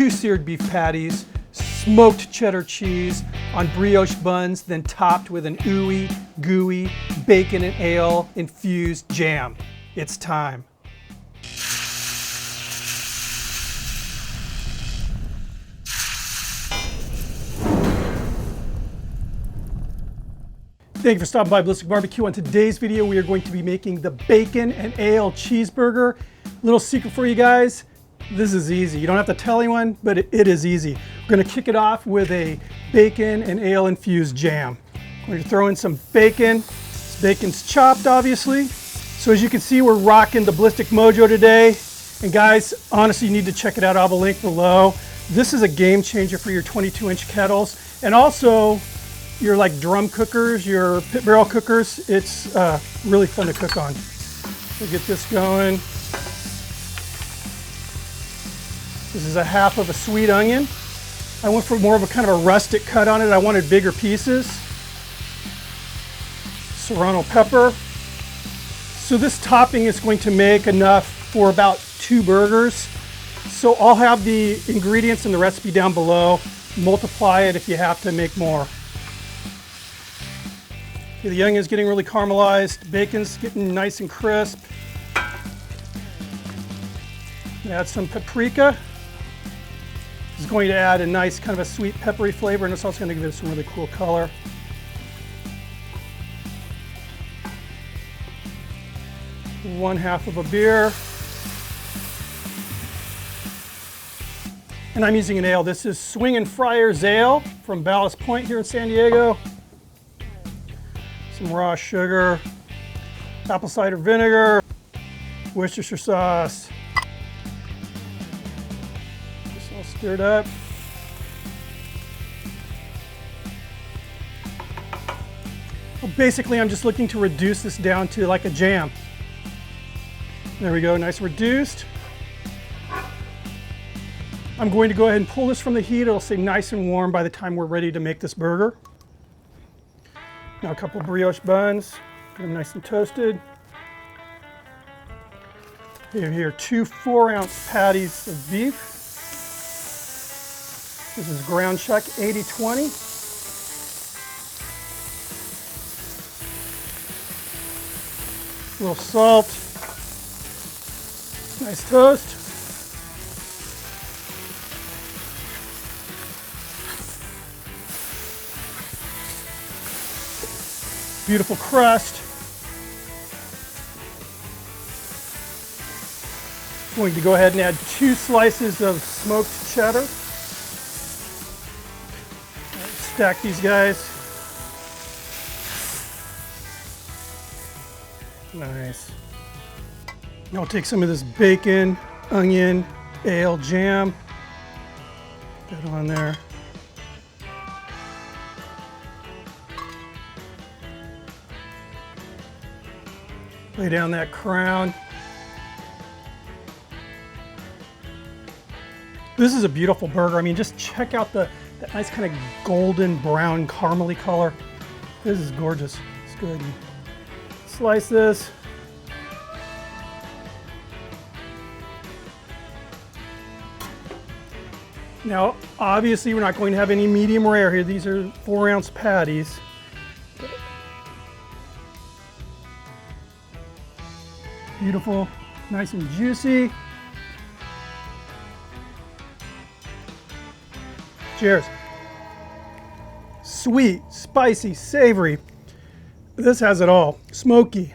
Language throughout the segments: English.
2 seared beef patties, smoked cheddar cheese on brioche buns, then topped with an ooey, gooey, bacon and ale infused jam. It's time. Thank you for stopping by Ballistic Barbecue. On today's video, we are going to be making the bacon and ale cheeseburger. Little secret for you guys, this is easy. You don't have to tell anyone, but it is easy. We're gonna kick it off with a bacon and ale infused jam. We're gonna throw in some bacon. This bacon's chopped, obviously. So as you can see, we're rocking the Ballistic Mojo today. And guys, honestly, you need to check it out. I'll have a link below. This is a game changer for your 22-inch kettles. And also, your like drum cookers, your pit barrel cookers, it's really fun to cook on. So get this going. This is a half of a sweet onion. I went for more of a kind of a rustic cut on it. I wanted bigger pieces. Serrano pepper. So this topping is going to make enough for about 2 burgers. So I'll have the ingredients and the recipe down below. Multiply it if you have to make more. Okay, the onion's getting really caramelized, bacon's getting nice and crisp. Add some paprika. This is going to add a nice kind of a sweet peppery flavor, and it's also going to give it some really cool color. One-half of a beer. And I'm using an ale. This is Swingin' Friar's Ale from Ballast Point here in San Diego. Some raw sugar, apple cider vinegar, Worcestershire sauce. Just all stirred up. Well, basically, I'm just looking to reduce this down to like a jam. There we go, nice reduced. I'm going to go ahead and pull this from the heat. It'll stay nice and warm by the time we're ready to make this burger. Now a couple brioche buns, get them nice and toasted. Here, 2 4-ounce patties of beef. This is ground chuck 80/20. A little salt, nice toast. Beautiful crust. Going to go ahead and add 2 slices of smoked cheddar. Stack these guys. Nice. Now we'll take some of this bacon, onion, ale jam. Put that on there. Lay down that crown. This is a beautiful burger. I mean, just check out that nice kind of golden brown caramely color. This is gorgeous. It's good. Slice this. Now, obviously, we're not going to have any medium rare here. These are 4-ounce patties. Beautiful, nice and juicy. Cheers. Sweet, spicy, savory. This has it all. Smoky.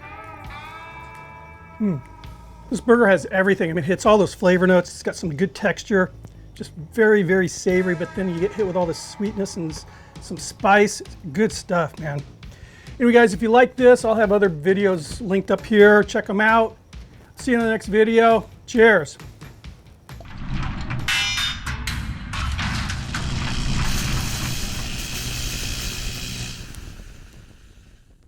This burger has everything. I mean, it hits all those flavor notes. It's got some good texture. Just very, very savory, but then you get hit with all this sweetness and some spice. Good stuff, man. Anyway, guys, if you like this, I'll have other videos linked up here. Check them out. See you in the next video. Cheers.